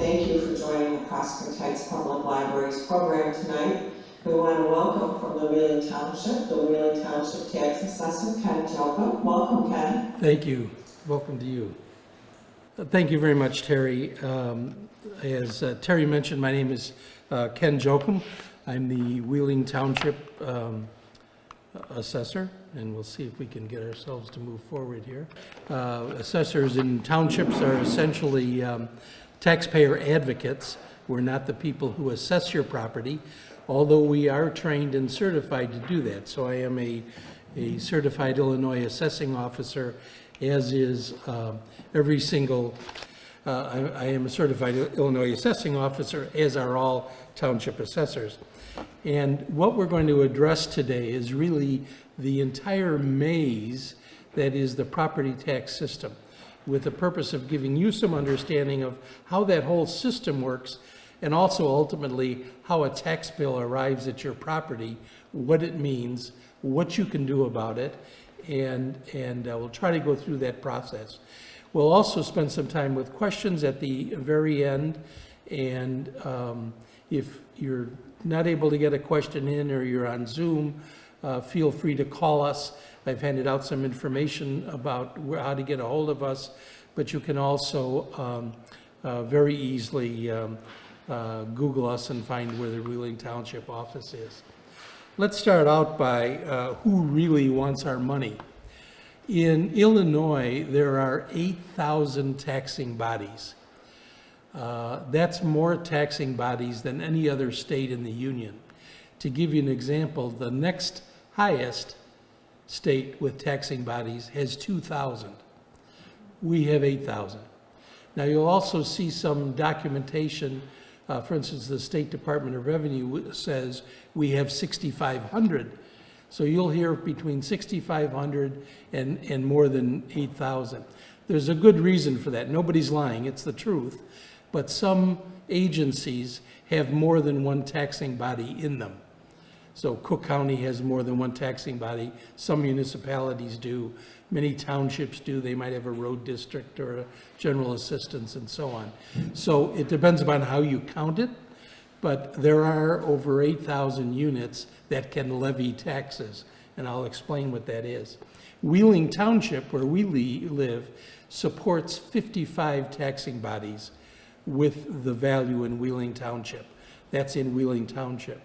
thank you for joining the Prospect Heights Public Library's program tonight. We want to welcome from the Wheeling Township, the Wheeling Township Tax Assessor, Ken Jochum. Welcome, Ken. Thank you. Welcome to you. Thank you very much, Terry. As Terry mentioned, my name is Ken Jochum. I'm the Wheeling Township Assessor, and we'll see if we can get ourselves to move forward here. Assessors in townships are essentially taxpayer advocates. We're not the people who assess your property, although we are trained and certified to do that. So I am a certified Illinois assessing officer, as is every single, I am a certified Illinois assessing officer, as are all township assessors. And what we're going to address today is really the entire maze that is the property tax system, with the purpose of giving you some understanding of how that whole system works, and also ultimately how a tax bill arrives at your property, what it means, what you can do about it, and we'll try to go through that process. We'll also spend some time with questions at the very end, and if you're not able to get a question in or you're on Zoom, feel free to call us. I've handed out some information about how to get a hold of us, but you can also very easily Google us and find where the Wheeling Township office is. Let's start out by who really wants our money. In Illinois, there are 8,000 taxing bodies. That's more taxing bodies than any other state in the union. To give you an example, the next highest state with taxing bodies has 2,000. We have 8,000. Now you'll also see some documentation. For instance, the State Department of Revenue says we have 6,500. So you'll hear between 6,500 and more than 8,000. There's a good reason for that. Nobody's lying, it's the truth. But some agencies have more than one taxing body in them. So Cook County has more than one taxing body. Some municipalities do. Many townships do. They might have a road district or a general assistance and so on. So it depends upon how you count it, but there are over 8,000 units that can levy taxes, and I'll explain what that is. Wheeling Township, where we live, supports 55 taxing bodies with the value in Wheeling Township. That's in Wheeling Township.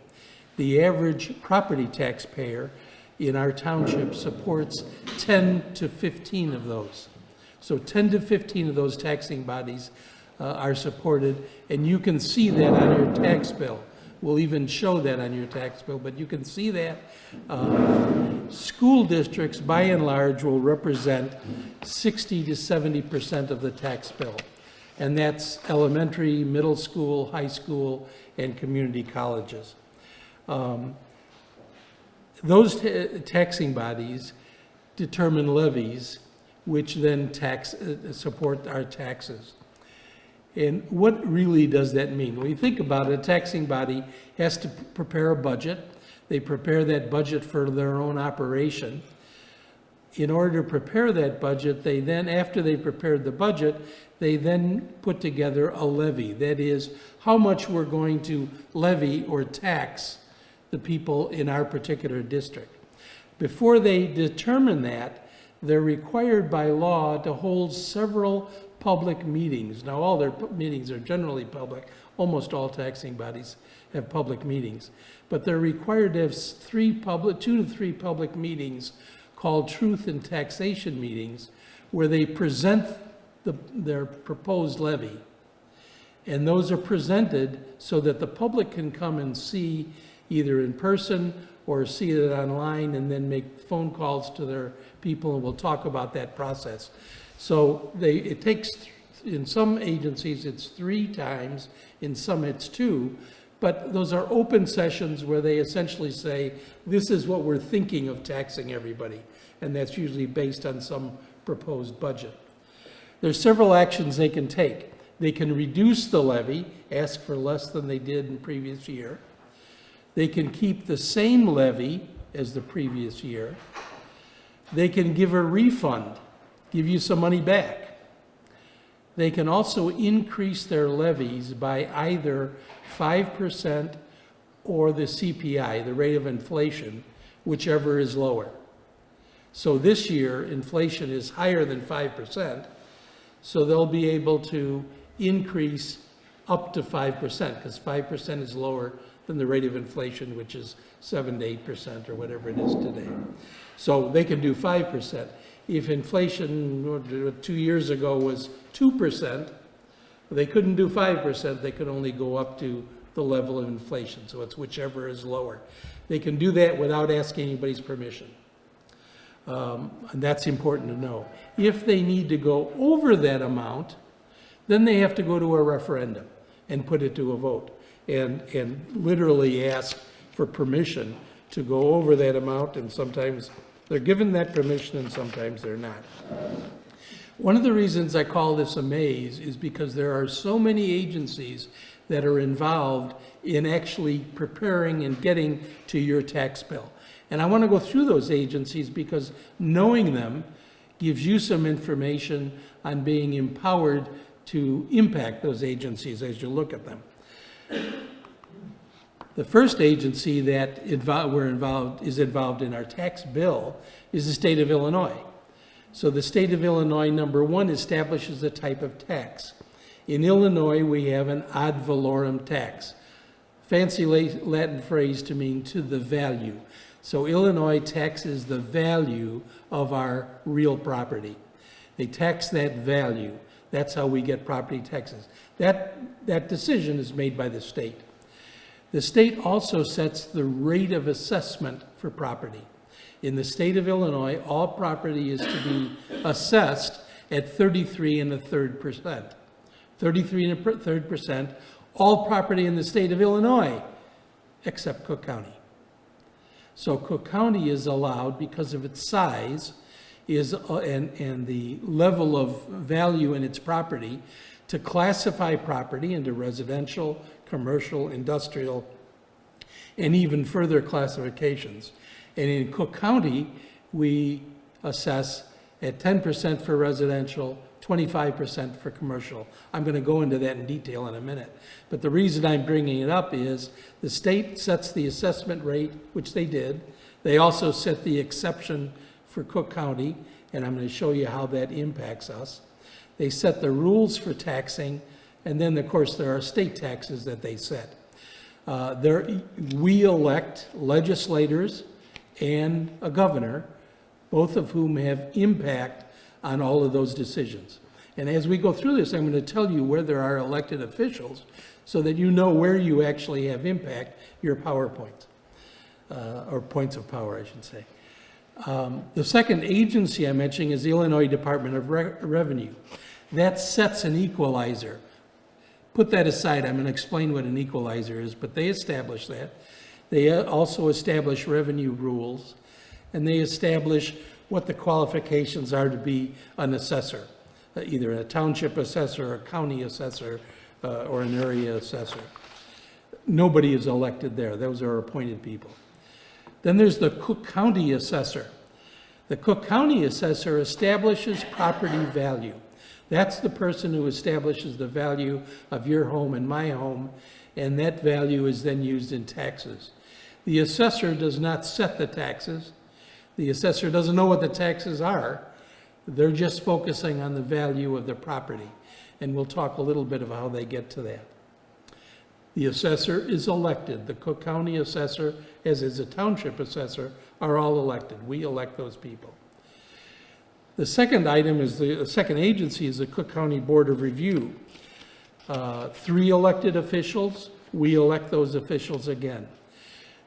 The average property taxpayer in our township supports 10 to 15 of those. So 10 to 15 of those taxing bodies are supported, and you can see that on your tax bill. We'll even show that on your tax bill, but you can see that. School districts, by and large, will represent 60 to 70% of the tax bill. And that's elementary, middle school, high school, and community colleges. Those taxing bodies determine levies, which then support our taxes. And what really does that mean? When you think about it, a taxing body has to prepare a budget. They prepare that budget for their own operation. In order to prepare that budget, they then, after they've prepared the budget, they then put together a levy. That is, how much we're going to levy or tax the people in our particular district. Before they determine that, they're required by law to hold several public meetings. Now, all their meetings are generally public. Almost all taxing bodies have public meetings. But they're required to have 2 to 3 public meetings called truth and taxation meetings, where they present their proposed levy. And those are presented so that the public can come and see either in person or see it online, and then make phone calls to their people, and we'll talk about that process. So it takes, in some agencies it's 3 times, in some it's 2, but those are open sessions where they essentially say, this is what we're thinking of taxing everybody, and that's usually based on some proposed budget. There's several actions they can take. They can reduce the levy, ask for less than they did in the previous year. They can keep the same levy as the previous year. They can give a refund, give you some money back. They can also increase their levies by either 5% or the CPI, the rate of inflation, whichever is lower. So this year, inflation is higher than 5%, so they'll be able to increase up to 5%, because 5% is lower than the rate of inflation, which is 7 to 8% or whatever it is today. So they can do 5%. If inflation 2 years ago was 2%, they couldn't do 5%, they could only go up to the level of inflation, so it's whichever is lower. They can do that without asking anybody's permission. And that's important to know. If they need to go over that amount, then they have to go to a referendum and put it to a vote and literally ask for permission to go over that amount, and sometimes they're given that permission and sometimes they're not. One of the reasons I call this a maze is because there are so many agencies that are involved in actually preparing and getting to your tax bill. And I want to go through those agencies because knowing them gives you some information on being empowered to impact those agencies as you look at them. The first agency that is involved in our tax bill is the state of Illinois. So the state of Illinois, number one, establishes a type of tax. In Illinois, we have an ad valorem tax. Fancy Latin phrase to mean to the value. So Illinois taxes the value of our real property. They tax that value. That's how we get property taxes. That decision is made by the state. The state also sets the rate of assessment for property. In the state of Illinois, all property is to be assessed at 33 1/3%. 33 1/3%, all property in the state of Illinois, except Cook County. So Cook County is allowed, because of its size and the level of value in its property, to classify property into residential, commercial, industrial, and even further classifications. And in Cook County, we assess at 10% for residential, 25% for commercial. I'm going to go into that in detail in a minute. But the reason I'm bringing it up is the state sets the assessment rate, which they did. They also set the exception for Cook County, and I'm going to show you how that impacts us. They set the rules for taxing, and then, of course, there are state taxes that they set. We elect legislators and a governor, both of whom have impact on all of those decisions. And as we go through this, I'm going to tell you where there are elected officials so that you know where you actually have impact, your PowerPoints, or points of power, I should say. The second agency I'm mentioning is the Illinois Department of Revenue. That sets an equalizer. Put that aside, I'm going to explain what an equalizer is, but they establish that. They also establish revenue rules, and they establish what the qualifications are to be an assessor, either a township assessor, a county assessor, or an area assessor. Nobody is elected there. Those are appointed people. Then there's the Cook County assessor. The Cook County assessor establishes property value. That's the person who establishes the value of your home and my home, and that value is then used in taxes. The assessor does not set the taxes. The assessor doesn't know what the taxes are. They're just focusing on the value of the property, and we'll talk a little bit about how they get to that. The assessor is elected. The Cook County assessor, as is a township assessor, are all elected. We elect those people. The second item is the second agency is the Cook County Board of Review. 3 elected officials. We elect those officials again.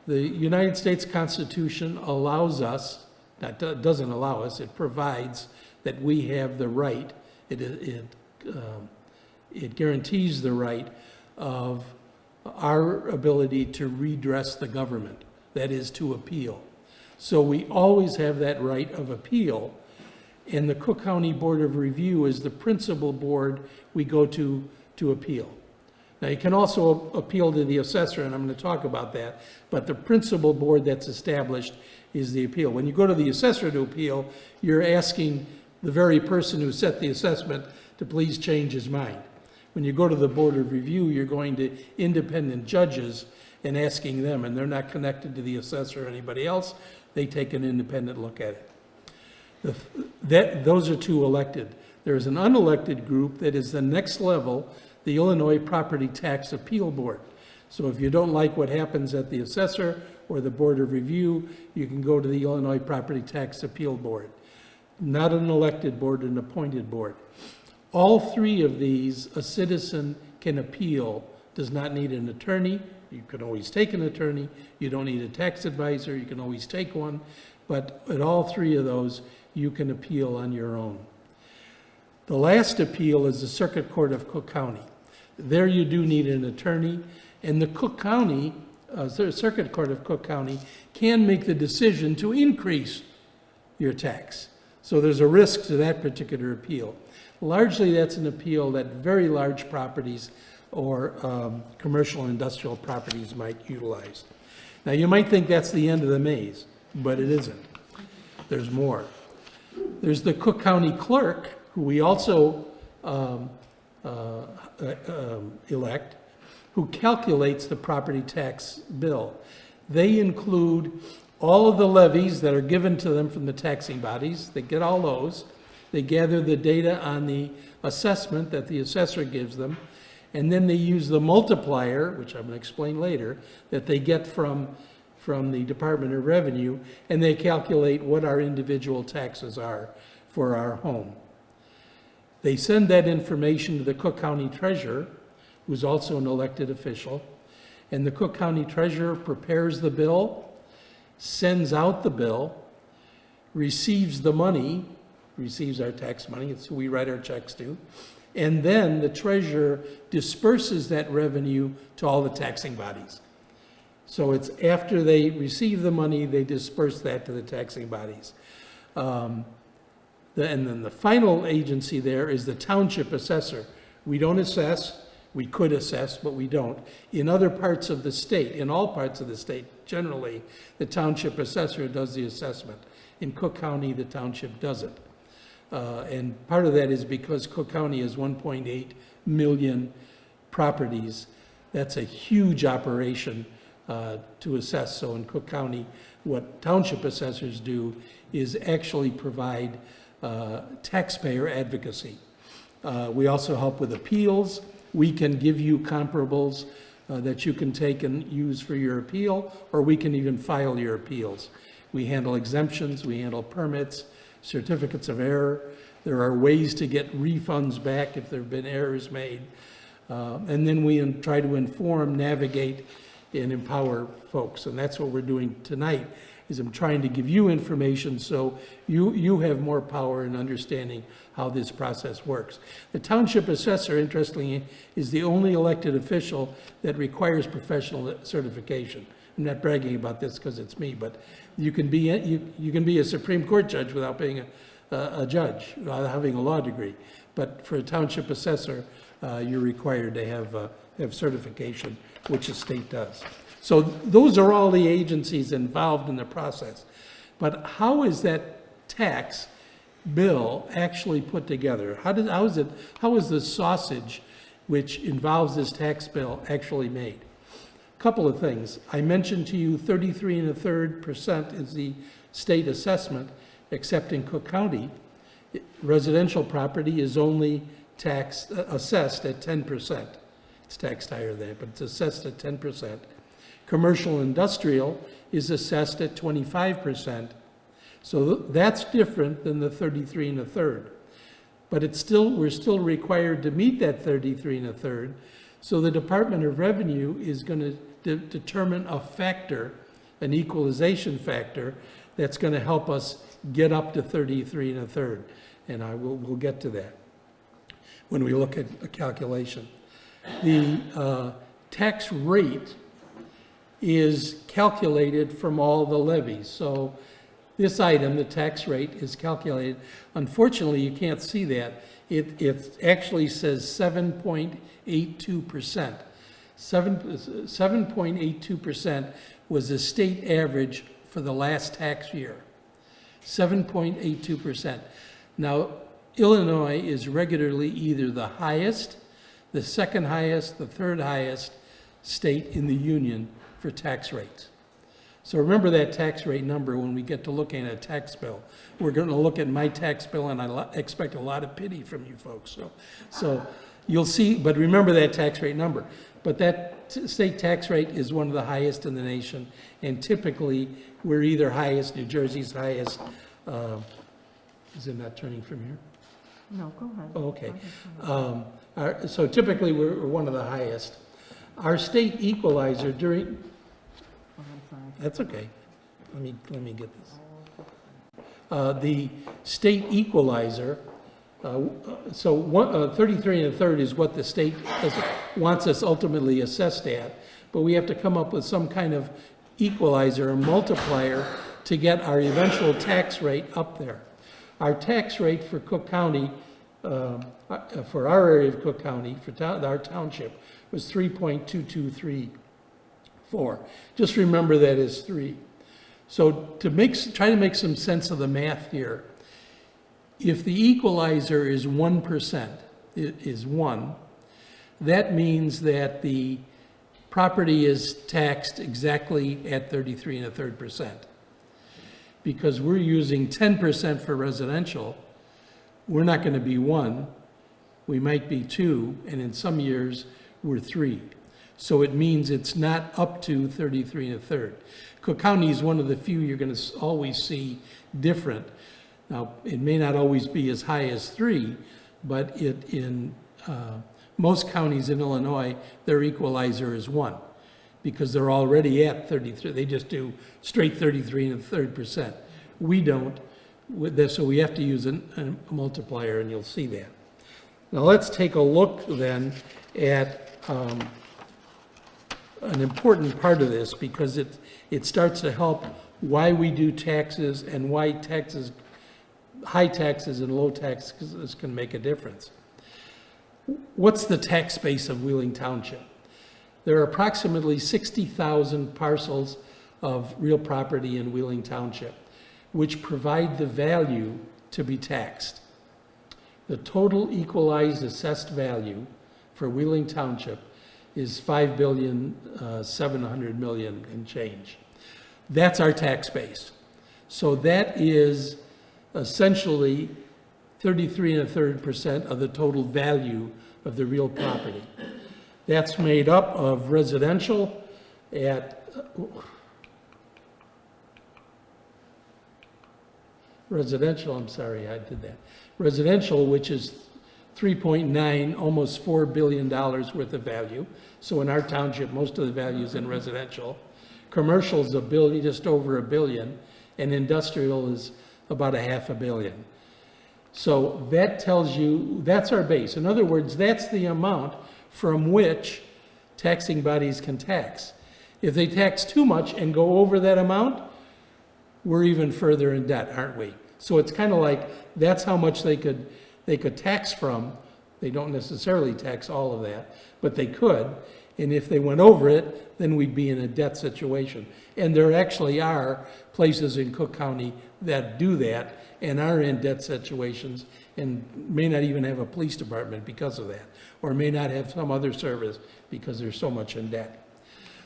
The United States Constitution allows us, that doesn't allow us, it provides that we have the right, it guarantees the right of our ability to redress the government, that is, to appeal. So we always have that right of appeal, and the Cook County Board of Review is the principal board we go to appeal. Now, you can also appeal to the assessor, and I'm going to talk about that, but the principal board that's established is the appeal. When you go to the assessor to appeal, you're asking the very person who set the assessment to please change his mind. When you go to the Board of Review, you're going to independent judges and asking them, and they're not connected to the assessor or anybody else. They take an independent look at it. Those are two elected. There's an unelected group that is the next level, the Illinois Property Tax Appeal Board. So if you don't like what happens at the assessor or the Board of Review, you can go to the Illinois Property Tax Appeal Board. Not an elected board, an appointed board. All three of these, a citizen can appeal, does not need an attorney. You can always take an attorney. You don't need a tax advisor. You can always take one. But at all three of those, you can appeal on your own. The last appeal is the Circuit Court of Cook County. There you do need an attorney, and the Cook County, Circuit Court of Cook County can make the decision to increase your tax. So there's a risk to that particular appeal. Largely, that's an appeal that very large properties or commercial and industrial properties might utilize. Now, you might think that's the end of the maze, but it isn't. There's more. There's the Cook County Clerk, who we also elect, who calculates the property tax bill. They include all of the levies that are given to them from the taxing bodies. They get all those. They gather the data on the assessment that the assessor gives them, and then they use the multiplier, which I'm going to explain later, that they get from the Department of Revenue, and they calculate what our individual taxes are for our home. They send that information to the Cook County Treasurer, who's also an elected official, and the Cook County Treasurer prepares the bill, sends out the bill, receives the money, receives our tax money, it's who we write our checks to, and then the treasurer disperses that revenue to all the taxing bodies. So it's after they receive the money, they disperse that to the taxing bodies. And then the final agency there is the Township Assessor. We don't assess. We could assess, but we don't. In other parts of the state, in all parts of the state, generally, the Township Assessor does the assessment. In Cook County, the Township doesn't. And part of that is because Cook County has 1.8 million properties. That's a huge operation to assess. So in Cook County, what township assessors do is actually provide taxpayer advocacy. We also help with appeals. We can give you comparables that you can take and use for your appeal, or we can even file your appeals. We handle exemptions, we handle permits, certificates of error. There are ways to get refunds back if there have been errors made. And then we try to inform, navigate, and empower folks. And that's what we're doing tonight, is I'm trying to give you information so you have more power in understanding how this process works. The Township Assessor, interestingly, is the only elected official that requires professional certification. I'm not bragging about this because it's me, but you can be a Supreme Court judge without being a judge, without having a law degree. But for a Township Assessor, you're required to have certification, which the state does. So those are all the agencies involved in the process. But how is that tax bill actually put together? How is the sausage which involves this tax bill actually made? A couple of things. I mentioned to you 33 1/3% is the state assessment, except in Cook County. Residential property is only assessed at 10%. It's taxed higher there, but it's assessed at 10%. Commercial industrial is assessed at 25%. So that's different than the 33 1/3. But we're still required to meet that 33 1/3. So the Department of Revenue is going to determine a factor, an equalization factor, that's going to help us get up to 33 1/3. And we'll get to that when we look at a calculation. The tax rate is calculated from all the levies. So this item, the tax rate, is calculated. Unfortunately, you can't see that. It actually says 7.82%. 7.82% was the state average for the last tax year. 7.82%. Now, Illinois is regularly either the highest, the second highest, the third highest state in the union for tax rates. So remember that tax rate number when we get to looking at a tax bill. We're going to look at my tax bill, and I expect a lot of pity from you folks. So you'll see, but remember that tax rate number. But that state tax rate is one of the highest in the nation, and typically we're either highest, New Jersey's highest. Is it not turning from here? No, go ahead. Oh, okay. So typically we're one of the highest. Our state equalizer during, Oh, I'm sorry. that's okay. Let me get this. The state equalizer, so 33 1/3 is what the state wants us ultimately assessed at, but we have to come up with some kind of equalizer or multiplier to get our eventual tax rate up there. Our tax rate for Cook County, for our area of Cook County, for our township, was 3.2234. Just remember that is 3. So to try to make some sense of the math here, if the equalizer is 1%, it is 1, that means that the property is taxed exactly at 33 1/3%. Because we're using 10% for residential, we're not going to be 1, we might be 2, and in some years, we're 3. So it means it's not up to 33 1/3. Cook County is one of the few you're going to always see different. Now, it may not always be as high as 3, but in most counties in Illinois, their equalizer is 1, because they're already at 33. They just do straight 33 1/3%. We don't, so we have to use a multiplier, and you'll see that. Now let's take a look then at an important part of this, because it starts to help why we do taxes and why high taxes and low taxes can make a difference. What's the tax base of Wheeling Township? There are approximately 60,000 parcels of real property in Wheeling Township, which provide the value to be taxed. The total equalized assessed value for Wheeling Township is $5,700,000,000 and change. That's our tax base. So that is essentially 33 1/3% of the total value of the real property. That's made up of residential I'm sorry, I did that. Residential, which is 3.9, almost $4 billion worth of value. So in our township, most of the value is in residential. Commercial is $1 billion, just over $1 billion, and industrial is about $500 million. So that tells you, that's our base. In other words, that's the amount from which taxing bodies can tax. If they tax too much and go over that amount, we're even further in debt, aren't we? So it's kind of like, that's how much they could tax from. They don't necessarily tax all of that, but they could. And if they went over it, then we'd be in a debt situation. And there actually are places in Cook County that do that and are in debt situations and may not even have a police department because of that, or may not have some other service because they're so much in debt.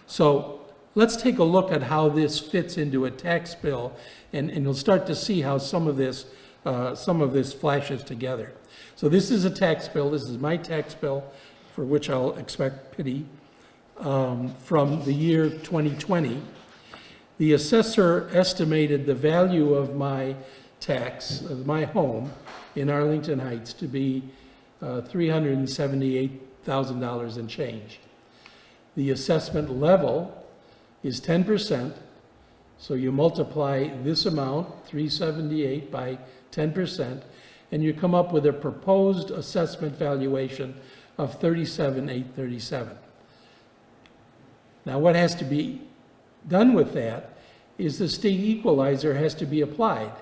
So let's take a look at how this fits into a tax bill, and you'll start to see how some of this flashes together. So this is a tax bill. This is my tax bill, for which I'll expect pity, from the year 2020. The assessor estimated the value of my tax, of my home in Arlington Heights, to be $378,000 and change. The assessment level is 10%, so you multiply this amount, 378, by 10%, and you come up with a proposed assessment valuation of $37,837. Now, what has to be done with that is the state equalizer has to be applied.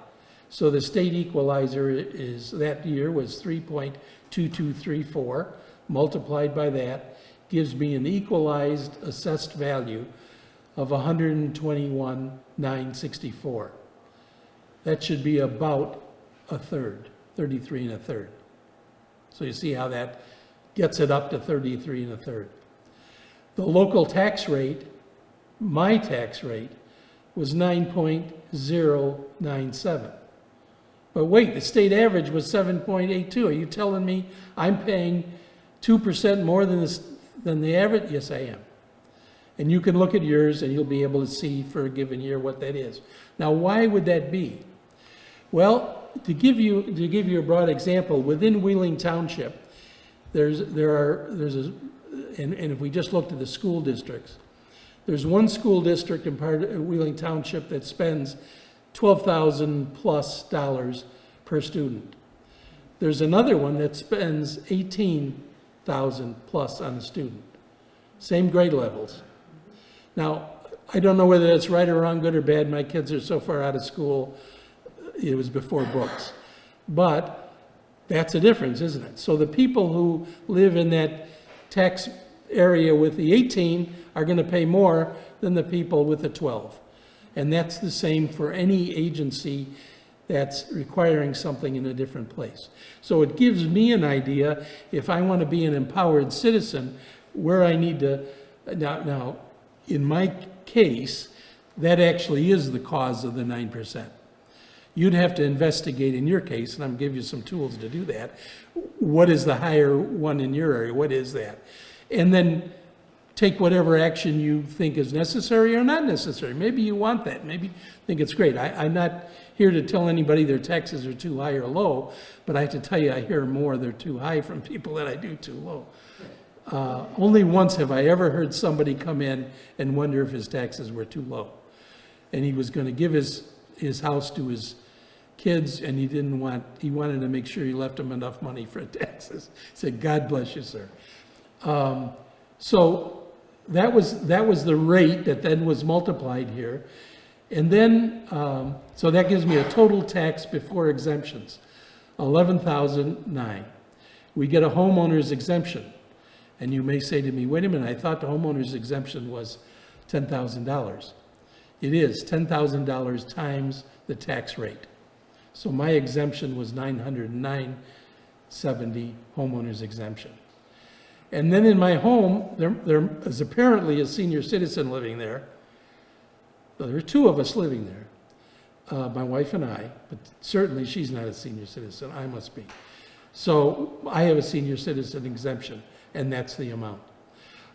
So the state equalizer is, that year was 3.2234, multiplied by that, gives me an equalized assessed value of $121,964. That should be about a third. 33 1/3. So you see how that gets it up to 33 1/3. The local tax rate, my tax rate, was 9.097. But wait, the state average was 7.82. Are you telling me I'm paying 2% more than the average? Yes, I am. And you can look at yours and you'll be able to see for a given year what that is. Now, why would that be? Well, to give you a broad example, within Wheeling Township, and if we just looked at the school districts, there's one school district in part of Wheeling Township that spends $12,000 plus per student. There's another one that spends $18,000 plus on a student. Same grade levels. Now, I don't know whether that's right or wrong, good or bad. My kids are so far out of school, it was before books. But that's a difference, isn't it? So the people who live in that tax area with the 18 are going to pay more than the people with the 12. And that's the same for any agency that's requiring something in a different place. So it gives me an idea, if I want to be an empowered citizen, where I need to, now in my case, that actually is the cause of the 9%. You'd have to investigate in your case, and I'm giving you some tools to do that. What is the higher one in your area? What is that? And then take whatever action you think is necessary or not necessary. Maybe you want that. Maybe you think it's great. I'm not here to tell anybody their taxes are too high or low, but I have to tell you, I hear more they're too high from people than I do too low. Only once have I ever heard somebody come in and wonder if his taxes were too low. And he was going to give his house to his kids, and he wanted to make sure he left them enough money for taxes. He said, God bless you, sir. So that was the rate that then was multiplied here. And then, so that gives me a total tax before exemptions, $11,009. We get a homeowner's exemption. And you may say to me, wait a minute, I thought the homeowner's exemption was $10,000. It is $10,000 times the tax rate. So my exemption was $909.70 homeowner's exemption. And then in my home, there is apparently a senior citizen living there. Well, there are two of us living there, my wife and I, but certainly she's not a senior citizen, I must be. So I have a senior citizen exemption, and that's the amount.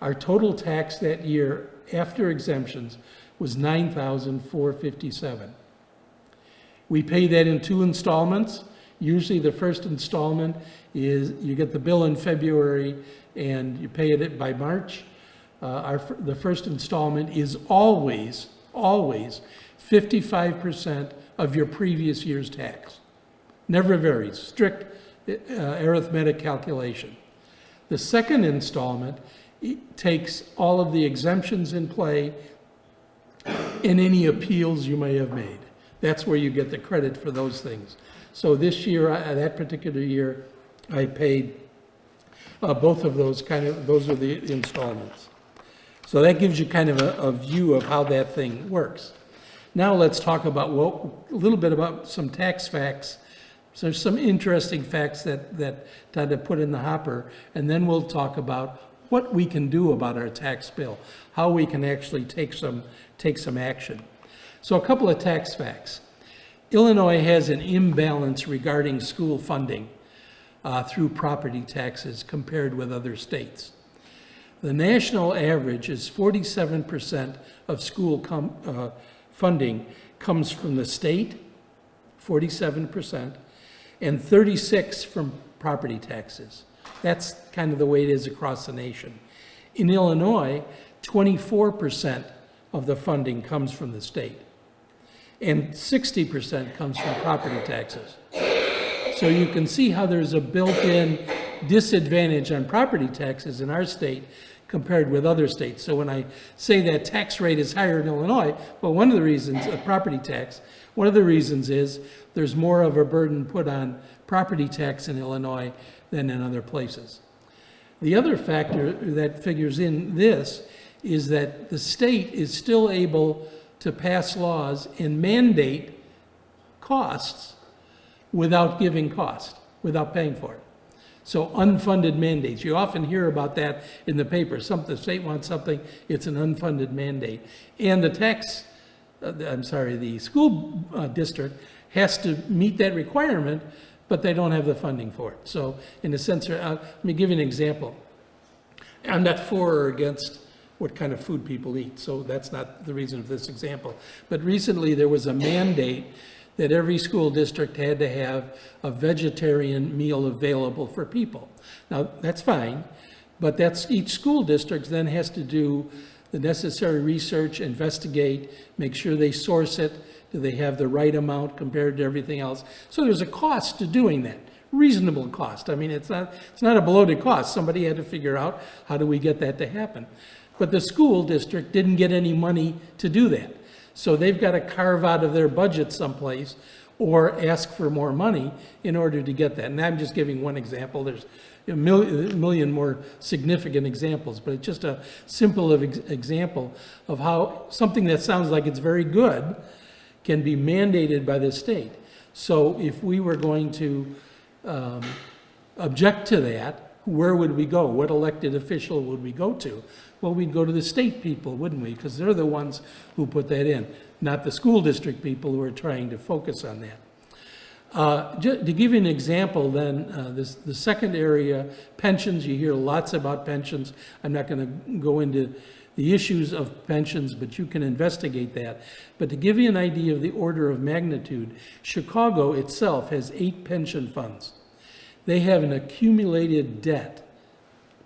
Our total tax that year after exemptions was $9,457. We pay that in 2 installments. Usually the first installment is, you get the bill in February and you pay it by March. The first installment is always 55% of your previous year's tax. Never varies, strict arithmetic calculation. The second installment takes all of the exemptions in play and any appeals you may have made. That's where you get the credit for those things. So this year, that particular year, I paid both of those those are the installments. So that gives you kind of a view of how that thing works. Now let's talk about a little bit about some tax facts. So there's some interesting facts that Todd had put in the hopper, and then we'll talk about what we can do about our tax bill, how we can actually take some action. So a couple of tax facts. Illinois has an imbalance regarding school funding through property taxes compared with other states. The national average is 47% of school funding comes from the state, 47%, and 36% from property taxes. That's kind of the way it is across the nation. In Illinois, 24% of the funding comes from the state, and 60% comes from property taxes. So you can see how there's a built-in disadvantage on property taxes in our state compared with other states. So when I say that tax rate is higher in Illinois, well, one of the reasons, property tax, one of the reasons is there's more of a burden put on property tax in Illinois than in other places. The other factor that figures in this is that the state is still able to pass laws and mandate costs without giving cost, without paying for it. So unfunded mandates, you often hear about that in the paper. The state wants something, it's an unfunded mandate. And the school district has to meet that requirement, but they don't have the funding for it. So in a sense, let me give you an example. I'm not for or against what kind of food people eat, so that's not the reason for this example. But recently there was a mandate that every school district had to have a vegetarian meal available for people. Now, that's fine, but each school district then has to do the necessary research, investigate, make sure they source it, do they have the right amount compared to everything else. So there's a cost to doing that, reasonable cost. I mean, it's not a bloated cost. Somebody had to figure out, how do we get that to happen? But the school district didn't get any money to do that. So they've got to carve out of their budget someplace or ask for more money in order to get that. And I'm just giving one example. There's a million more significant examples, but it's just a simple example of how something that sounds like it's very good can be mandated by the state. So if we were going to object to that, where would we go? What elected official would we go to? Well, we'd go to the state people, wouldn't we? Because they're the ones who put that in, not the school district people who are trying to focus on that. To give you an example then, the second area, pensions, you hear lots about pensions. I'm not going to go into the issues of pensions, but you can investigate that. But to give you an idea of the order of magnitude, Chicago itself has 8 pension funds. They have an accumulated debt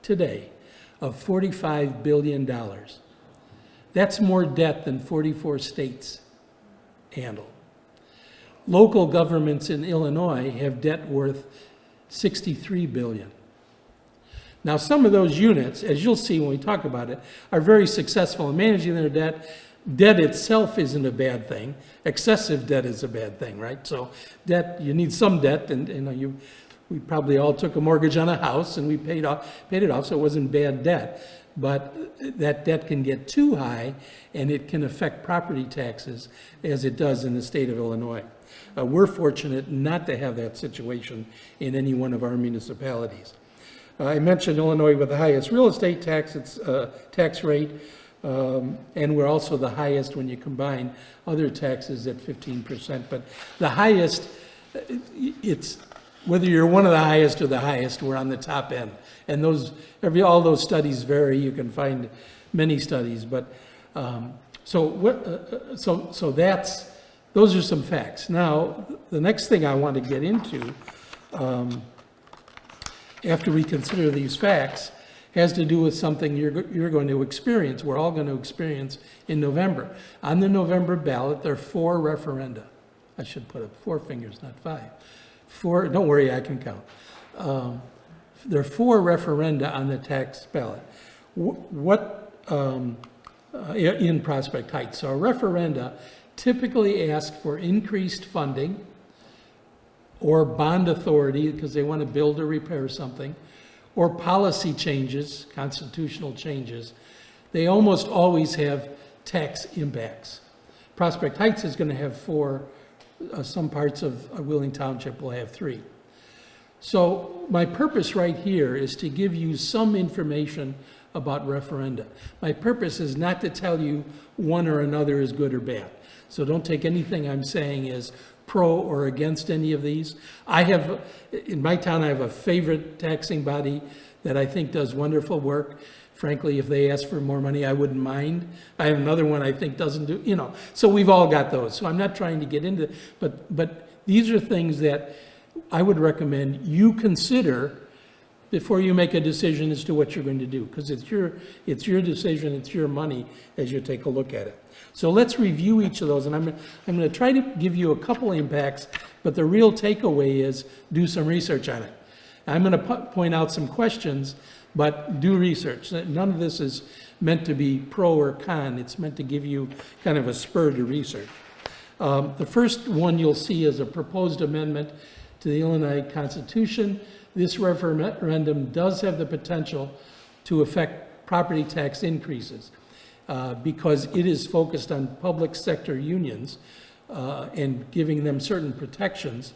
today of $45 billion. That's more debt than 44 states handle. Local governments in Illinois have debt worth $63 billion. Now, some of those units, as you'll see when we talk about it, are very successful in managing their debt. Debt itself isn't a bad thing. Excessive debt is a bad thing, right? So debt, you need some debt, and we probably all took a mortgage on a house and we paid it off, so it wasn't bad debt. But that debt can get too high and it can affect property taxes as it does in the state of Illinois. We're fortunate not to have that situation in any one of our municipalities. I mentioned Illinois with the highest real estate tax rate, and we're also the highest when you combine other taxes at 15%. But the highest, it's whether you're one of the highest or the highest, we're on the top end. And all those studies vary. You can find many studies, but those are some facts. Now, the next thing I want to get into, after we consider these facts, has to do with something you're going to experience. We're all going to experience in November. On the November ballot, there are 4 referenda. I should put up 4 fingers, not 5. 4, don't worry, I can count. There are 4 referenda on the tax ballot. In Prospect Heights. So a referenda typically ask for increased funding or bond authority because they want to build or repair something, or policy changes, constitutional changes. They almost always have tax impacts. Prospect Heights is going to have 4. Some parts of Wheeling Township will have 3. So my purpose right here is to give you some information about referenda. My purpose is not to tell you one or another is good or bad. So don't take anything I'm saying as pro or against any of these. In my town, I have a favorite taxing body that I think does wonderful work. Frankly, if they ask for more money, I wouldn't mind. I have another one I think doesn't do, so we've all got those. So I'm not trying to get into, but these are things that I would recommend you consider before you make a decision as to what you're going to do, because it's your decision, it's your money as you take a look at it. So let's review each of those, and I'm going to try to give you a couple impacts, but the real takeaway is do some research on it. I'm going to point out some questions, but do research. None of this is meant to be pro or con. It's meant to give you kind of a spur to research. The first one you'll see is a proposed amendment to the Illinois Constitution. This referendum does have the potential to affect property tax increases because it is focused on public sector unions and giving them certain protections.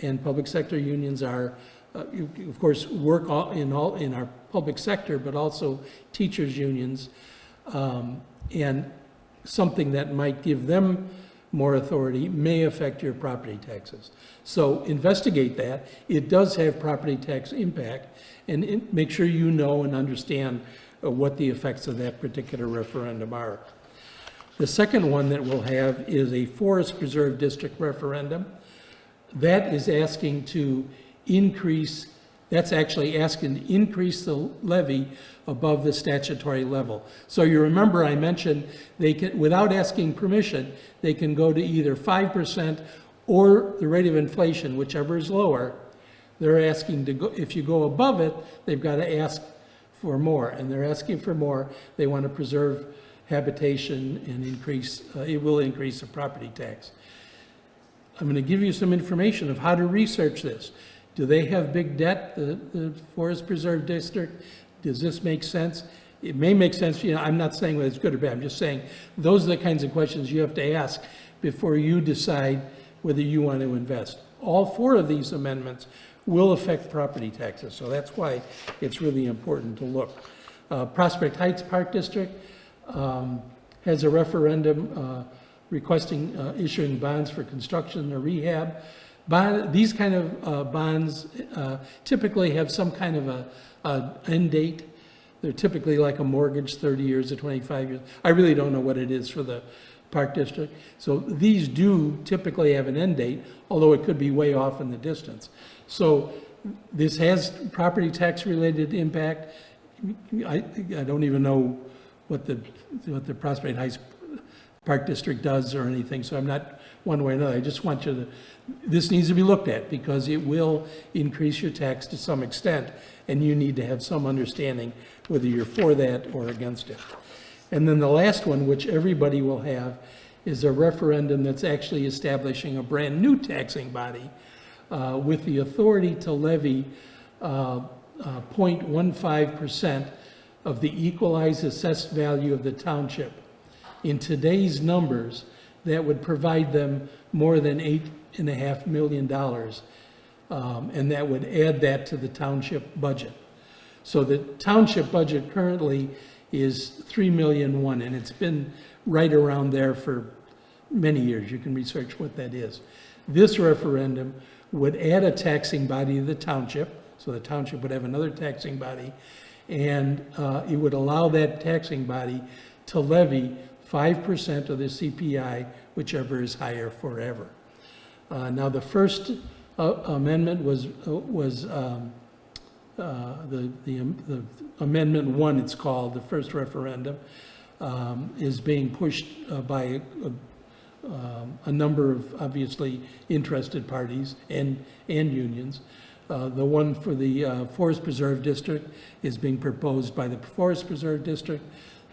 and public sector unions are, of course, work in our public sector, but also teachers' unions, and something that might give them more authority may affect your property taxes. So investigate that. It does have property tax impact, and make sure you know and understand what the effects of that particular referendum are. The second one that we'll have is a Forest Preserve District referendum. That is asking to increase, that's actually asking to increase the levy above the statutory level. So you remember I mentioned they can, without asking permission, they can go to either 5% or the rate of inflation, whichever is lower. They're asking to go, if you go above it, they've got to ask for more, and they're asking for more. They want to preserve habitation and increase, it will increase the property tax. I'm going to give you some information of how to research this. Do they have big debt, the Forest Preserve District? Does this make sense? It may make sense, you know, I'm not saying whether it's good or bad, I'm just saying those are the kinds of questions you have to ask before you decide whether you want to invest. All four of these amendments will affect property taxes, so that's why it's really important to look. Prospect Heights Park District has a referendum requesting issuing bonds for construction or rehab. These kind of bonds typically have some kind of a end date. They're typically like a mortgage, 30 years or 25 years. I really don't know what it is for the Park District. So these do typically have an end date, although it could be way off in the distance. So this has property tax related impact. I don't even know what the Prospect Heights Park District does or anything, so I'm not one way or another. I just want you to, this needs to be looked at because it will increase your tax to some extent, and you need to have some understanding whether you're for that or against it. And then the last one, which everybody will have, is a referendum that's actually establishing a brand new taxing body with the authority to levy 0.15% of the equalized assessed value of the township. In today's numbers, that would provide them more than $8.5 million, and that would add that to the township budget. So the township budget currently is $3.1 million, and it's been right around there for many years. You can research what that is. This referendum would add a taxing body to the township, so the township would have another taxing body, and it would allow that taxing body to levy 5% of the CPI, whichever is higher forever. Now, the first amendment was the Amendment 1, it's called, the first referendum, is being pushed by a number of obviously interested parties and unions. The one for the Forest Preserve District is being proposed by the Forest Preserve District.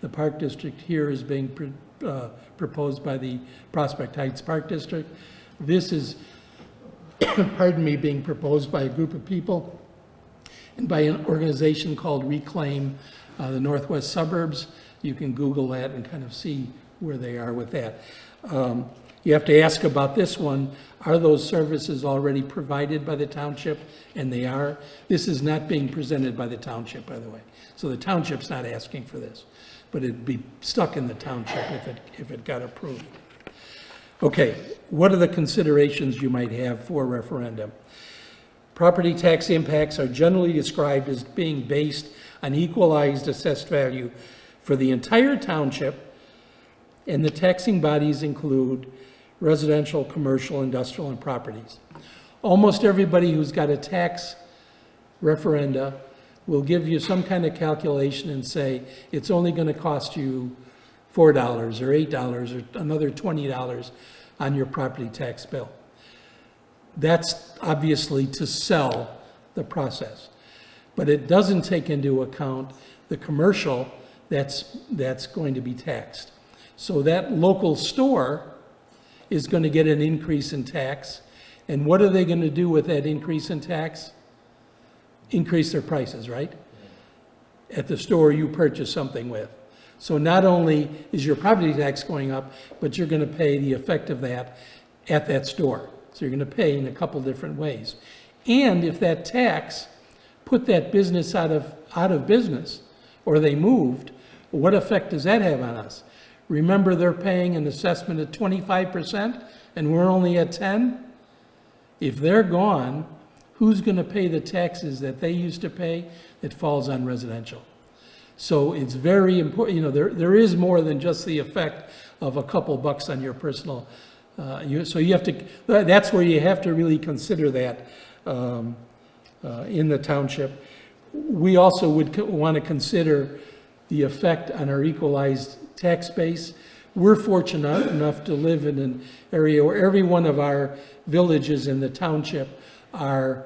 The Park District here is being proposed by the Prospect Heights Park District. This is, pardon me, being proposed by a group of people and by an organization called Reclaim the Northwest Suburbs. You can Google that and kind of see where they are with that. You have to ask about this one, are those services already provided by the township? And they are. This is not being presented by the township, by the way. So the township's not asking for this, but it'd be stuck in the township if it got approved. Okay, what are the considerations you might have for referendum? Property tax impacts are generally described as being based on equalized assessed value for the entire township, and the taxing bodies include residential, commercial, industrial, and properties. Almost everybody who's got a tax referenda will give you some kind of calculation and say it's only going to cost you $4 or $8 or another $20 on your property tax bill. That's obviously to sell the process, but it doesn't take into account the commercial that's going to be taxed. So that local store is going to get an increase in tax, and what are they going to do with that increase in tax? Increase their prices, right? At the store you purchase something with. So not only is your property tax going up, but you're going to pay the effect of that at that store. So you're going to pay in a couple different ways. And if that tax put that business out of business, or they moved, what effect does that have on us? Remember, they're paying an assessment at 25%, and we're only at 10? If they're gone, who's going to pay the taxes that they used to pay? It falls on residential. So it's very important, there is more than just the effect of a couple bucks on your personal, so you have to, that's where you have to really consider that in the township. We also would want to consider the effect on our equalized tax base. We're fortunate enough to live in an area where every one of our villages in the township are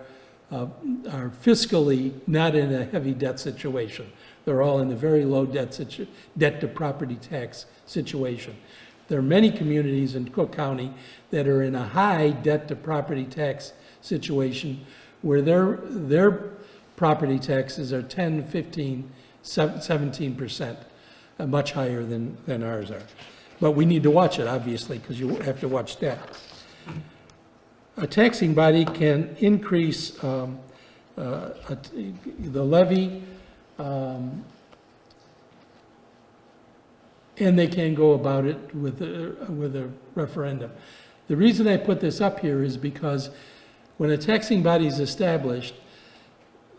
fiscally not in a heavy debt situation. They're all in a very low debt to property tax situation. There are many communities in Cook County that are in a high debt to property tax situation where their property taxes are 10, 15, 17%, much higher than ours are. But we need to watch it, obviously, because you have to watch that. A taxing body can increase the levy, and they can go about it with a referendum. The reason I put this up here is because when a taxing body is established,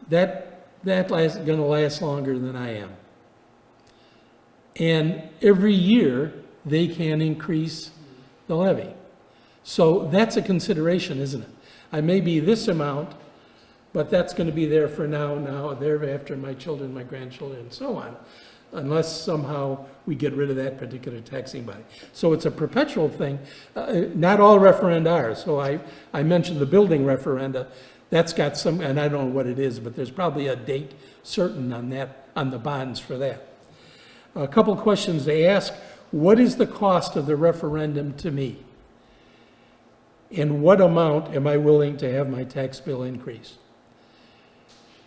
that's going to last longer than I am. And every year, they can increase the levy. So that's a consideration, isn't it? I may be this amount, but that's going to be there for now, thereafter, my children, my grandchildren, and so on, unless somehow we get rid of that particular taxing body. So it's a perpetual thing. Not all referenda are. So I mentioned the building referenda. That's got some, and I don't know what it is, but there's probably a date certain on that, on the bonds for that. A couple questions they ask: what is the cost of the referendum to me? And what amount am I willing to have my tax bill increase?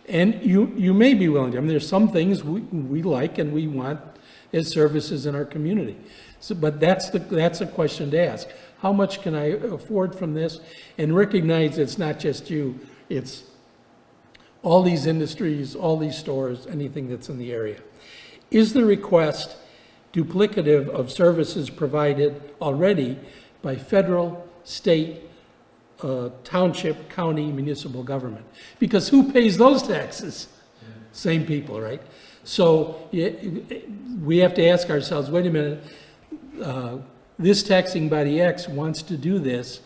And you may be willing to. I mean, there's some things we like and we want as services in our community. So, but that's a question to ask. How much can I afford from this? And recognize it's not just you. It's all these industries, all these stores, anything that's in the area. Is the request duplicative of services provided already by federal, state, township, county, municipal government? Because who pays those taxes? Same people, right? So we have to ask ourselves, wait a minute, this taxing body X wants to do this.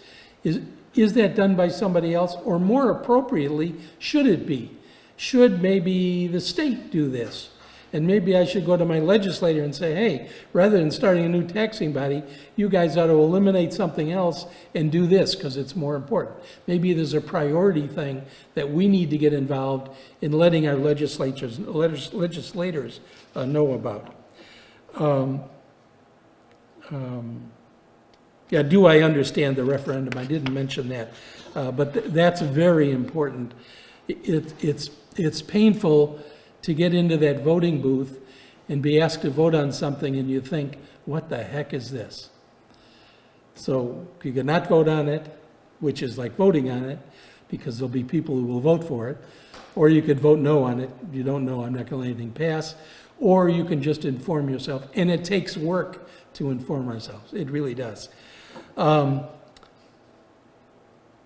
Is that done by somebody else? Or more appropriately, should it be? Should maybe the state do this? And maybe I should go to my legislator and say, hey, rather than starting a new taxing body, you guys ought to eliminate something else and do this because it's more important. Maybe there's a priority thing that we need to get involved in letting our legislators know about. Yeah, do I understand the referendum? I didn't mention that, but that's very important. It's painful to get into that voting booth and be asked to vote on something and you think, what the heck is this? So you can not vote on it, which is like voting on it, because there'll be people who will vote for it, or you could vote no on it. You don't know, I'm not going to let anything pass, or you can just inform yourself. And it takes work to inform ourselves. It really does.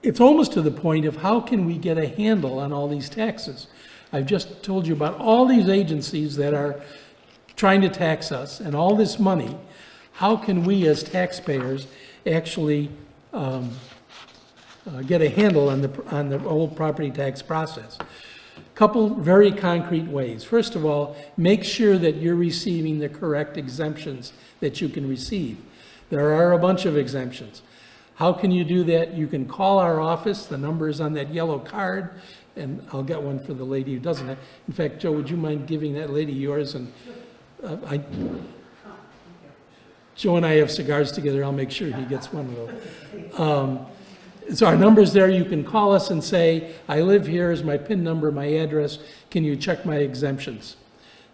It's almost to the point of how can we get a handle on all these taxes? I've just told you about all these agencies that are trying to tax us and all this money. How can we as taxpayers actually get a handle on the whole property tax process? Couple very concrete ways. First of all, make sure that you're receiving the correct exemptions that you can receive. There are a bunch of exemptions. How can you do that? You can call our office. The number is on that yellow card. And I'll get one for the lady who doesn't have. In fact, Joe, would you mind giving that lady yours? And Joe and I have cigars together. I'll make sure he gets one of those. So our number's there. You can call us and say, I live here, is my PIN number, my address. Can you check my exemptions?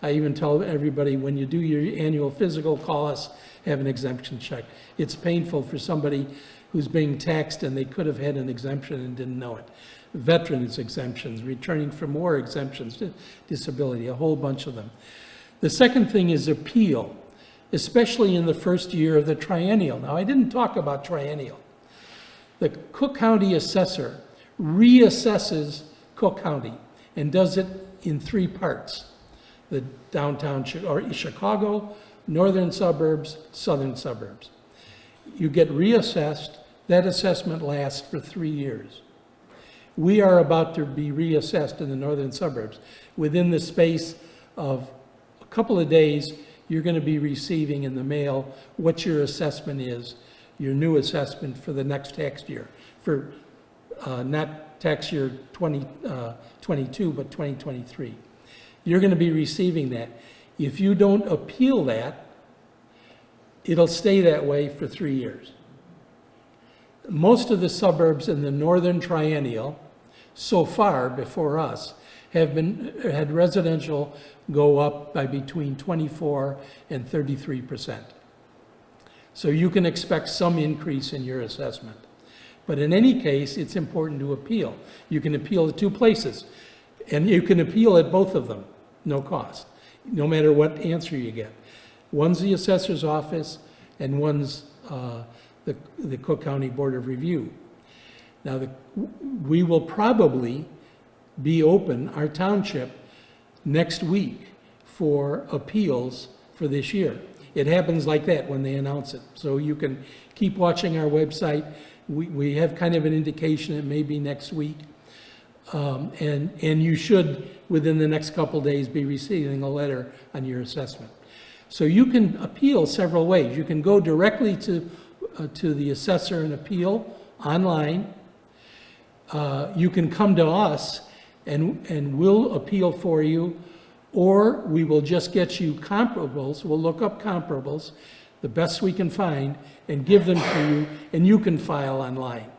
I even tell everybody, when you do your annual physical, call us, have an exemption check. It's painful for somebody who's being taxed and they could have had an exemption and didn't know it. Veterans exemptions, returning from war exemptions, disability, a whole bunch of them. The second thing is appeal, especially in the first year of the triennial. Now, I didn't talk about triennial. The Cook County Assessor reassesses Cook County and does it in 3 parts: the downtown or Chicago, northern suburbs, southern suburbs. You get reassessed. That assessment lasts for 3 years. We are about to be reassessed in the northern suburbs. Within the space of a couple of days, you're going to be receiving in the mail what your assessment is, your new assessment for the next tax year, for not tax year 2022, but 2023. You're going to be receiving that. If you don't appeal that, it'll stay that way for 3 years. Most of the suburbs in the northern triennial, so far before us, have had residential go up by between 24 and 33%. So you can expect some increase in your assessment. But in any case, it's important to appeal. You can appeal at 2 places, and you can appeal at both of them, no cost, no matter what answer you get. One's the assessor's office, and one's the Cook County Board of Review. Now, we will probably be open, our township, next week for appeals for this year. It happens like that when they announce it. So you can keep watching our website. We have kind of an indication it may be next week. And you should, within the next couple days, be receiving a letter on your assessment. So you can appeal several ways. You can go directly to the assessor and appeal online. You can come to us and we'll appeal for you, or we will just get you comparables. We'll look up comparables, the best we can find, and give them to you, and you can file online.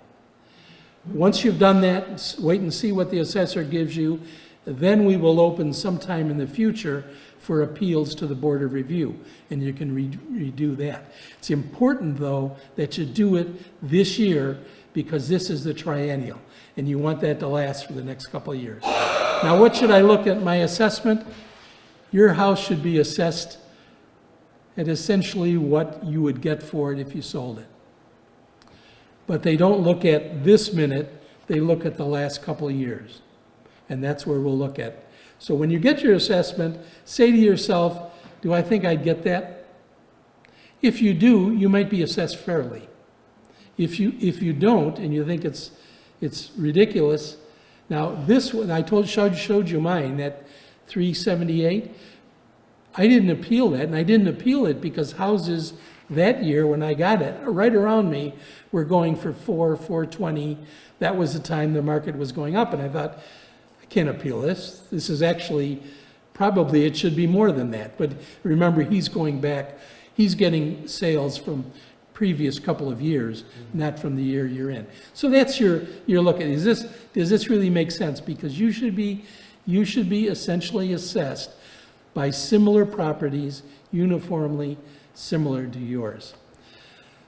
Once you've done that, wait and see what the assessor gives you. Then we will open sometime in the future for appeals to the Board of Review, and you can redo that. It's important, though, that you do it this year, because this is the triennial, and you want that to last for the next couple of years. Now, what should I look at my assessment? Your house should be assessed at essentially what you would get for it if you sold it. But they don't look at this minute, they look at the last couple of years. And that's where we'll look at. So when you get your assessment, say to yourself, do I think I'd get that? If you do, you might be assessed fairly. If you don't, and you think it's ridiculous, now this one, I showed you mine, that 378. I didn't appeal that, and I didn't appeal it because houses that year when I got it, right around me, were going for 420. That was the time the market was going up, and I thought, I can't appeal this. This is actually, probably it should be more than that. But remember, he's going back, he's getting sales from previous couple of years, not from the year you're in. So that's your look at, does this really make sense? Because you should be essentially assessed by similar properties, uniformly similar to yours.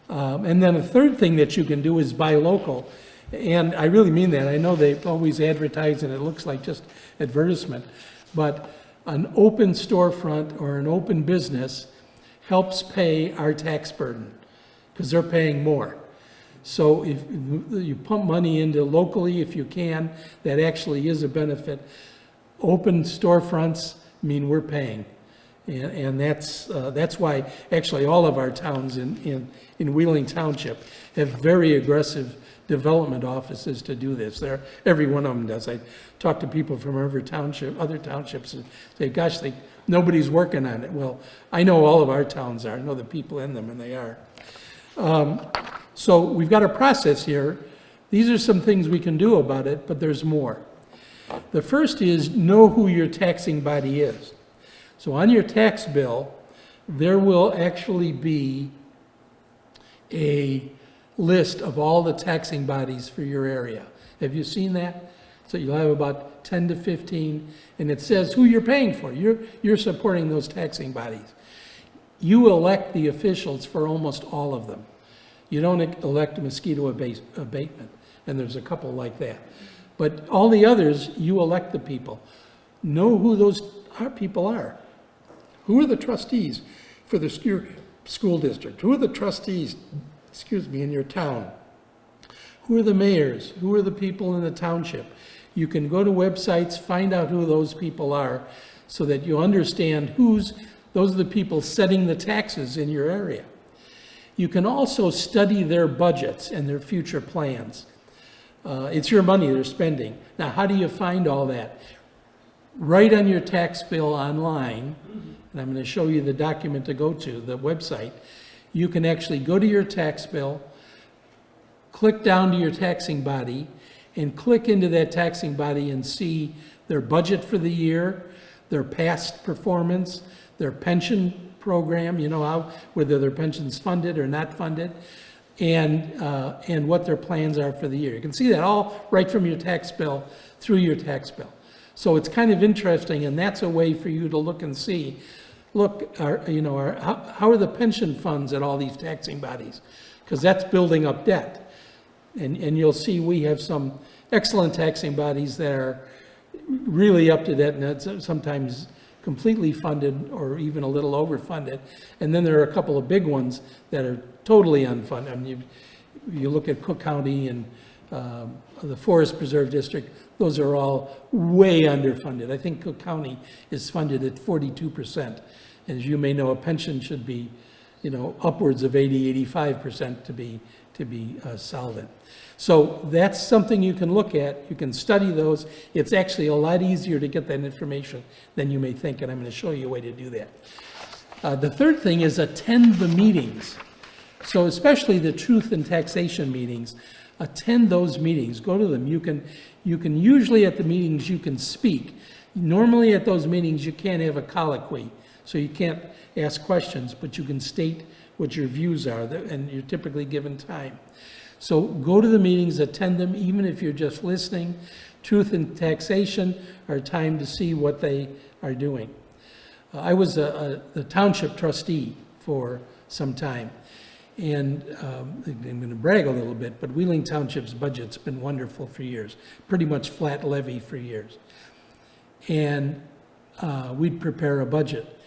And then a third thing that you can do is buy local. And I really mean that. I know they always advertise and it looks like just advertisement, but an open storefront or an open business helps pay our tax burden because they're paying more. So if you pump money into locally, if you can, that actually is a benefit. Open storefronts mean we're paying. And that's why actually all of our towns in Wheeling Township have very aggressive development offices to do this. Every one of them does. I talk to people from every township, other townships, and say, gosh, nobody's working on it. Well, I know all of our towns are. I know the people in them, and they are. So we've got a process here. These are some things we can do about it, but there's more. The first is know who your taxing body is. So on your tax bill, there will actually be a list of all the taxing bodies for your area. Have you seen that? So you'll have about 10 to 15, and it says who you're paying for. You're supporting those taxing bodies. You elect the officials for almost all of them. You don't elect mosquito abatement, and there's a couple like that. But all the others, you elect the people. Know who those people are. Who are the trustees for the school district? Who are the trustees, in your town? Who are the mayors? Who are the people in the township? You can go to websites, find out who those people are, so that you understand those are the people setting the taxes in your area. You can also study their budgets and their future plans. It's your money they're spending. Now, how do you find all that? Right on your tax bill online, and I'm going to show you the document to go to, the website, you can actually go to your tax bill, click down to your taxing body, and click into that taxing body and see their budget for the year, their past performance, their pension program, whether their pension's funded or not funded, and what their plans are for the year. You can see that all right from your tax bill through your tax bill. So it's kind of interesting, and that's a way for you to look and see, how are the pension funds at all these taxing bodies? Because that's building up debt. And you'll see we have some excellent taxing bodies that are really up to debt, and that's sometimes completely funded or even a little overfunded. And then there are a couple of big ones that are totally unfunded. I mean, you look at Cook County and the Forest Preserve District, those are all way underfunded. I think Cook County is funded at 42%. And as you may know, a pension should be, upwards of 80, 85% to be solvent. So that's something you can look at. You can study those. It's actually a lot easier to get that information than you may think, and I'm going to show you a way to do that. The third thing is attend the meetings. So especially the truth and taxation meetings, attend those meetings. Go to them. You can usually at the meetings you can speak. Normally at those meetings you can't have a colloquy, so you can't ask questions, but you can state what your views are, and you're typically given time. So go to the meetings, attend them, even if you're just listening. Truth and taxation are time to see what they are doing. I was the township trustee for some time, and I'm going to brag a little bit, but Wheeling Township's budget's been wonderful for years, pretty much flat levy for years. And we'd prepare a budget,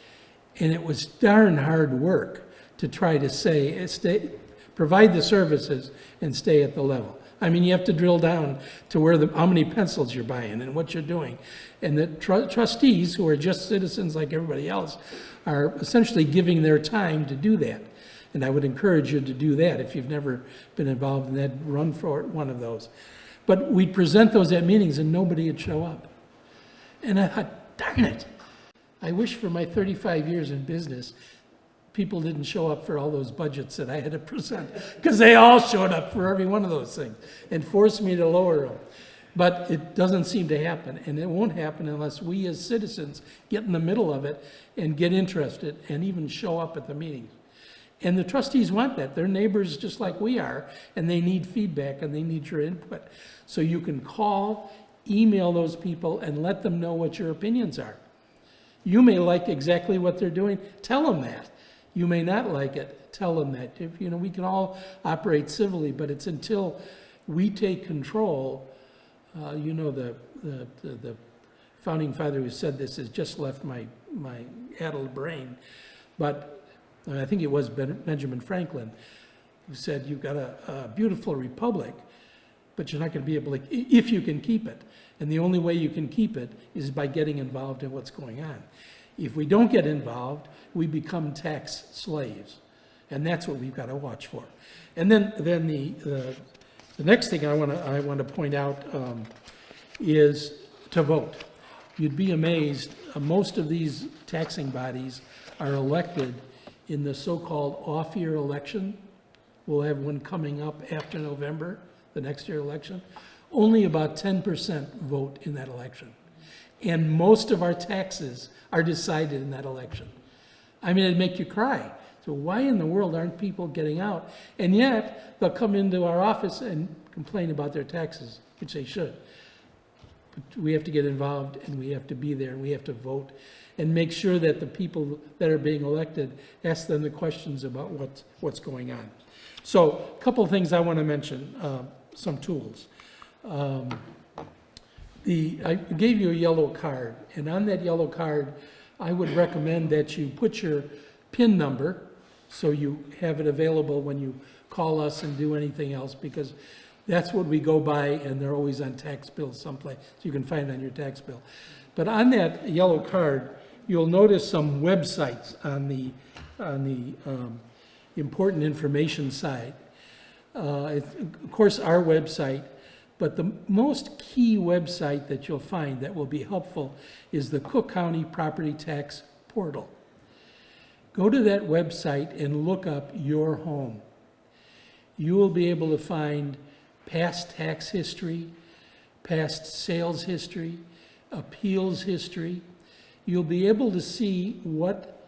and it was darn hard work to try to provide the services and stay at the level. I mean, you have to drill down to how many pencils you're buying and what you're doing. And the trustees, who are just citizens like everybody else, are essentially giving their time to do that. And I would encourage you to do that if you've never been involved in that, run for one of those. But we'd present those at meetings and nobody would show up. And I thought, darn it. I wish for my 35 years in business, people didn't show up for all those budgets that I had to present, because they all showed up for every one of those things and forced me to lower them. But it doesn't seem to happen, and it won't happen unless we as citizens get in the middle of it and get interested and even show up at the meetings. And the trustees want that. They're neighbors just like we are, and they need feedback and they need your input. So you can call, email those people and let them know what your opinions are. You may like exactly what they're doing. Tell them that. You may not like it. Tell them that. We can all operate civilly, but it's until we take control. The founding father who said this has just left my addled brain, but I think it was Benjamin Franklin who said, you've got a beautiful republic, but you're not going to be able to, if you can keep it. And the only way you can keep it is by getting involved in what's going on. If we don't get involved, we become tax slaves. And that's what we've got to watch for. And then the next thing I want to point out is to vote. You'd be amazed, most of these taxing bodies are elected in the so-called off-year election. We'll have one coming up after November, the next year election. Only about 10% vote in that election. And most of our taxes are decided in that election. I mean, it'd make you cry. So why in the world aren't people getting out? And yet, they'll come into our office and complain about their taxes, which they should. we have to get involved, and we have to be there, and we have to vote, and make sure that the people that are being elected, ask them the questions about what's going on. So, a couple of things I want to mention, some tools. I gave you a yellow card, and on that yellow card, I would recommend that you put your PIN number, so you have it available when you call us and do anything else, because that's what we go by, and they're always on tax bills someplace, so you can find it on your tax bill. But on that yellow card, you'll notice some websites on the important information side. Of course, our website, but the most key website that you'll find that will be helpful is the Cook County Property Tax Portal. Go to that website and look up your home. You will be able to find past tax history, past sales history, appeals history. You'll be able to see what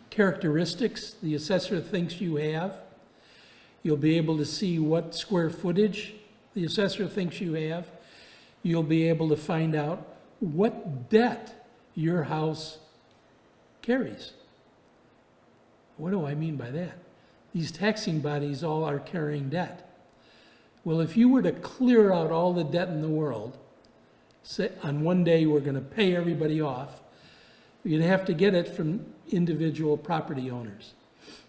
characteristics the assessor thinks you have. You'll be able to see what square footage the assessor thinks you have. You'll be able to find out what debt your house carries. What do I mean by that? These taxing bodies all are carrying debt. Well, if you were to clear out all the debt in the world, say on one day we're going to pay everybody off, you'd have to get it from individual property owners.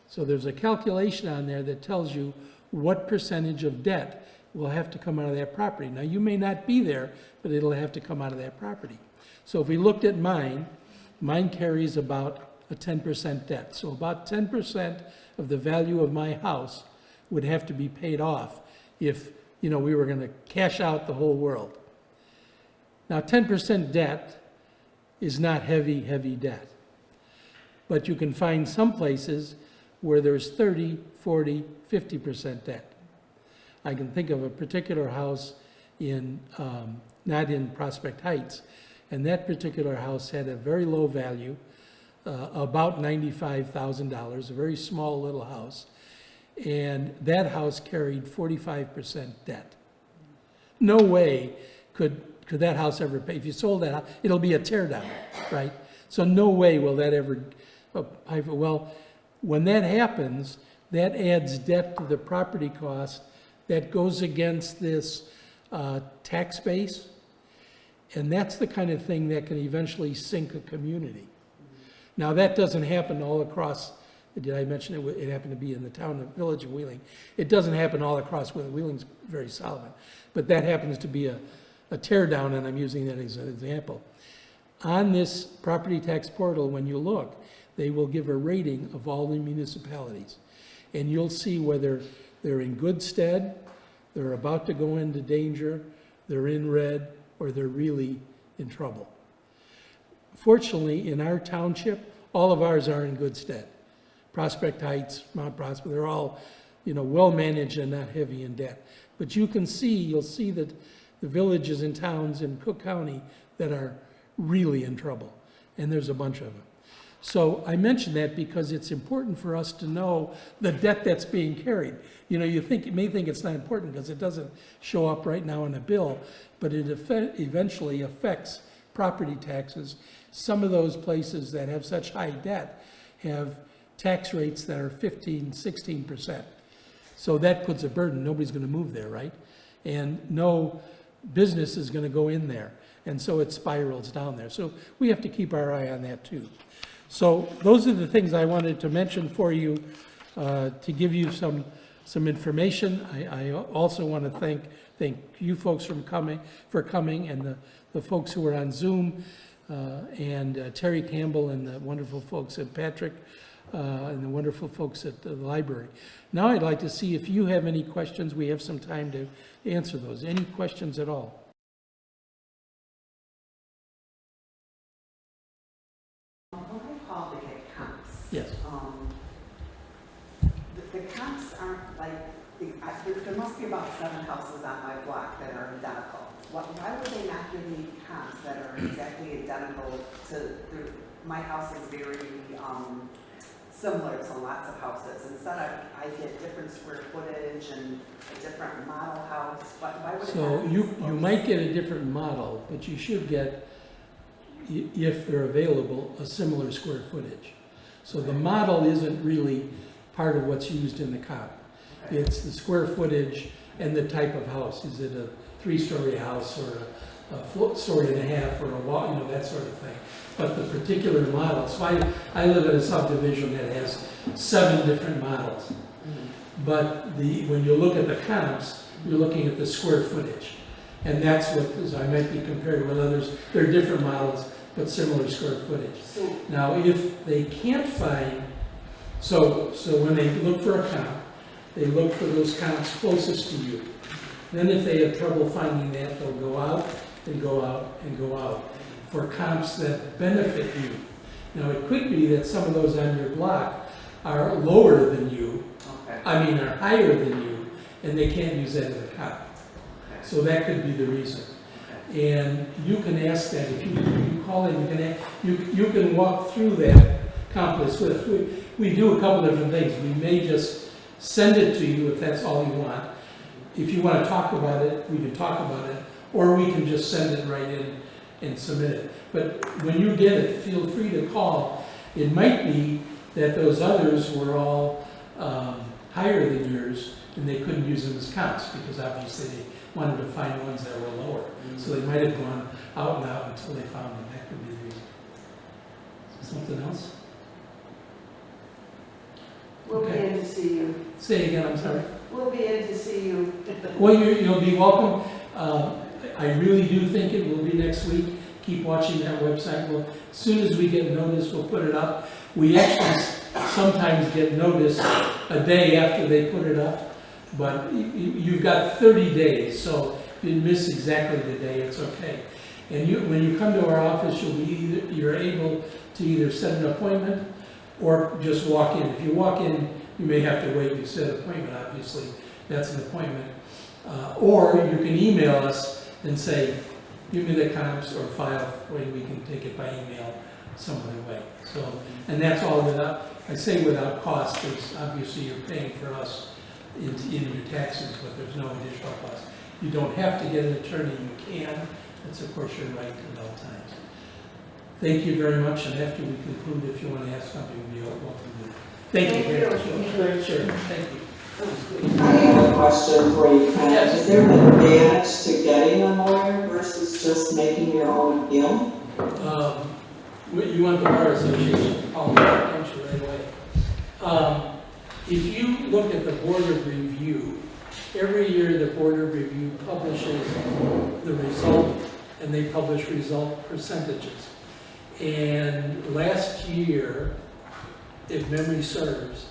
So there's a calculation on there that tells you what percentage of debt will have to come out of that property. Now, you may not be there, but it'll have to come out of that property. So if we looked at mine carries about a 10% debt. So about 10% of the value of my house would have to be paid off if, we were going to cash out the whole world. Now, 10% debt is not heavy, heavy debt. But you can find some places where there's 30, 40, 50% debt. I can think of a particular house not in Prospect Heights, and that particular house had a very low value, about $95,000, a very small little house, and that house carried 45% debt. No way could that house ever pay. If you sold that house, it'll be a tear down, right? So no way will that ever pay for. Well, when that happens, that adds debt to the property cost that goes against this tax base, and that's the kind of thing that can eventually sink a community. Now, that doesn't happen all across. Did I mention it? It happened to be in the village of Wheeling. It doesn't happen all across Wheeling. Wheeling's very solid, but that happens to be a tear down, and I'm using that as an example. On this property tax portal, when you look, they will give a rating of all the municipalities, and you'll see whether they're in good stead, they're about to go into danger, they're in red, or they're really in trouble. Fortunately, in our township, all of ours are in good stead. Prospect Heights, Mount Prospect, they're all, well managed and not heavy in debt. But you'll see that the villages and towns in Cook County that are really in trouble, and there's a bunch of them. So I mention that because it's important for us to know the debt that's being carried. You may think it's not important because it doesn't show up right now in a bill, but it eventually affects property taxes. Some of those places that have such high debt have tax rates that are 15, 16%. So that puts a burden. Nobody's going to move there, right? And no business is going to go in there. And so it spirals down there. So we have to keep our eye on that too. So those are the things I wanted to mention for you to give you some information. I also want to thank you folks for coming, and the folks who are on Zoom, and Terry Campbell and the wonderful folks at Patrick, and the wonderful folks at the library. Now I'd like to see if you have any questions. We have some time to answer those. Any questions at all? What I call to get comps. Yes. The comps aren't like, there must be about 7 houses on my block that are identical. Why would they not give me comps that are exactly identical to, my house is very similar to lots of houses. Instead, I get different square footage and a different model house, but why would it have So to be you close? might get a different model, but you should get, if they're available, a similar square footage. So the model isn't really part of what's used in the comp. Okay. It's the square footage and the type of house. Is it a 3-story house or a story and a half or a wall, you know, that sort of thing. But the particular model, so I live in a subdivision that has 7 different models. But when you look at the comps, you're looking at the square footage. And that's what, as I might be compared with others, they're different models, but similar square footage. So, Now, if they can't find, so when they look for a comp, they look for those comps closest to you. Then if they have trouble finding that, they'll go out and go out and go out for comps that benefit you. Now, it could be that some of those on your block are lower than you, okay. are higher than you, and they can't use that as a comp. So that could be the reason. And you can ask that, if you call in, you can walk through that comp list with us. We do a couple different things. We may just send it to you if that's all you want. If you want to talk about it, we can talk about it, or we can just send it right in and submit it. But when you get it, feel free to call. It might be that those others were all higher than yours, and they couldn't use them as comps, because obviously they wanted to find ones that were lower. So they might have gone out and out until they found them. That could be the reason. Something else? We'll be Okay. in to see you. Say again, I'm sorry. We'll be in to see you. Well, you'll be welcome. I really do think it will be next week. Keep watching that website. As soon as we get notice, we'll put it up. We actually sometimes get notice a day after they put it up, but you've got 30 days, so if you miss exactly the day, it's okay. And when you come to our office, you're able to either set an appointment or just walk in. If you walk in, you may have to wait and set an appointment, obviously. That's an appointment. Or you can email us and say, give me the comps or file, and we can take it by email some other way. So, and that's all without cost, because obviously you're paying for us in your taxes, but there's no additional cost. You don't have to get an attorney, you can. That's of course your right at all times. Thank you very much, and after we conclude, if you want to ask something, we'll welcome you. Thank you very much. Sure, thank you. I have a question for you, Ken. Yes. Is there an advantage to getting a lawyer versus just making your own appeal? You want the Bar Association, I'll punch you right away. If you look at the Board of Review, every year the Board of Review publishes the result, and they publish result percentages. And last year, if memory serves,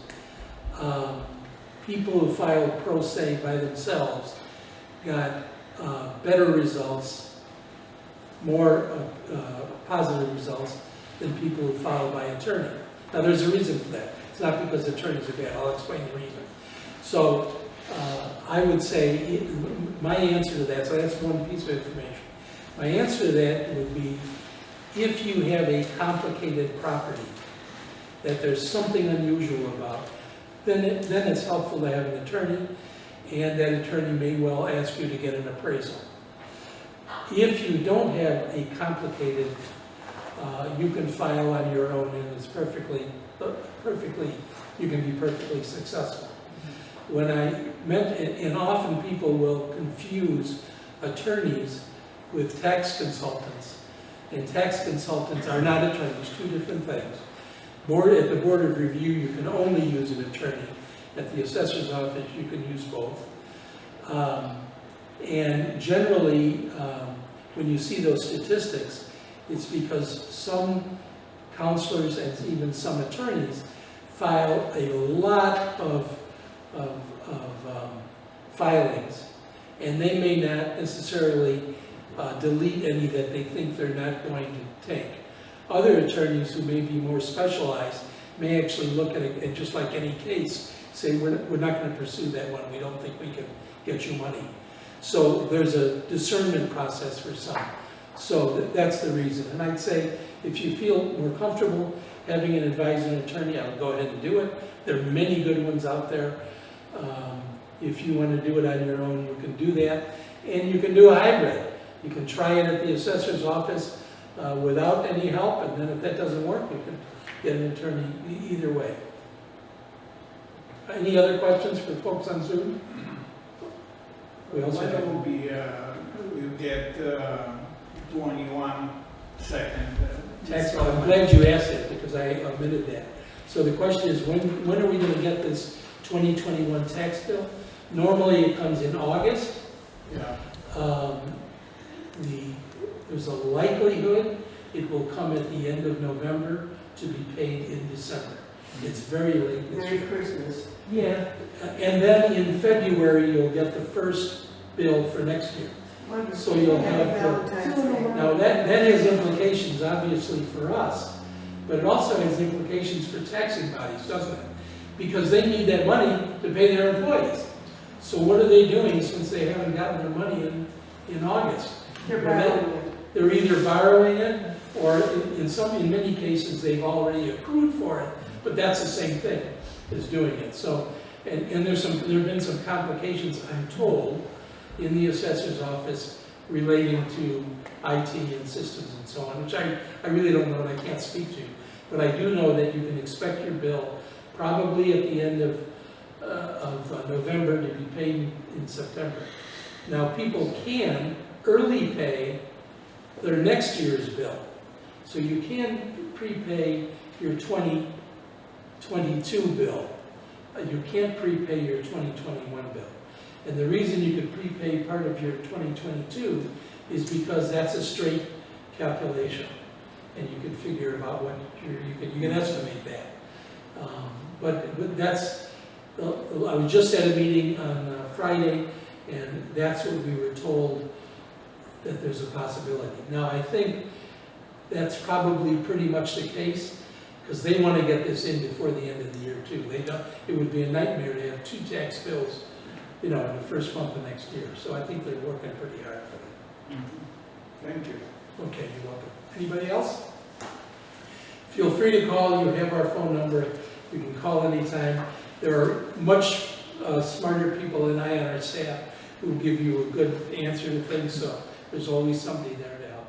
people who filed pro se by themselves got better results, more positive results than people who filed by attorney. Now, there's a reason for that. It's not because attorneys are bad. I'll explain the reason. So I would say my answer to that, so that's one piece of information. My answer to that would be, if you have a complicated property that there's something unusual about, then it's helpful to have an attorney, and that attorney may well ask you to get an appraisal. If you don't have a complicated, you can file on your own, and it's you can be perfectly successful. When I meant, and often people will confuse attorneys with tax consultants, and tax consultants are not attorneys, two different things. At the Board of Review, you can only use an attorney. At the Assessor's office, you can use both. And generally, when you see those statistics, it's because some counselors and even some attorneys file a lot of filings, and they may not necessarily delete any that they think they're not going to take. Other attorneys who may be more specialized may actually look at it, and just like any case, say, we're not going to pursue that one, we don't think we can get you money. So there's a discernment process for some. So that's the reason. And I'd say if you feel more comfortable having an advising attorney, I would go ahead and do it. There are many good ones out there. If you want to do it on your own, you can do that. And you can do a hybrid. You can try it at the assessor's office without any help, and then if that doesn't work, you can get an attorney either way. Any other questions for folks on Zoom? We also Whether have, will be, we'll get 21 second. tax, I'm glad you asked that because I omitted that. So the question is, when are we going to get this 2021 tax bill? Normally it comes in August. Yeah. There's a likelihood it will come at the end of November to be paid in December. It's very late this Merry year. Christmas. Yeah, and then in February, you'll get the first bill for next year. Wonderful. So you'll Happy have Valentine's Day. Now, that has implications, obviously, for us, but it also has implications for taxing bodies, doesn't it? Because they need that money to pay their employees. So what are they doing since they haven't gotten their money in August? They're Well, borrowing it. They're either borrowing it, or in many cases, they've already accrued for it, but that's the same thing as doing it. So, and there have been some complications, I'm told, in the assessor's office relating to IT and systems and so on, which I really don't know and I can't speak to. But I do know that you can expect your bill probably at the end of November to be paid in September. Now, people can early pay their next year's bill. So you can prepay your 2022 bill. You can't prepay your 2021 bill. And the reason you could prepay part of your 2022 is because that's a straight calculation. And you can figure about what you can estimate that. But that's, I was just at a meeting on Friday, and that's what we were told, that there's a possibility. Now, I think that's probably pretty much the case, because they want to get this in before the end of the year too. They don't, it would be a nightmare to have 2 tax bills, in the first month of next year. So I think they're working pretty hard for it. Thank you. Okay, you're welcome. Anybody else? Feel free to call. You have our phone number. You can call anytime. There are much smarter people than I on our staff who will give you a good answer to things, so there's always somebody there to help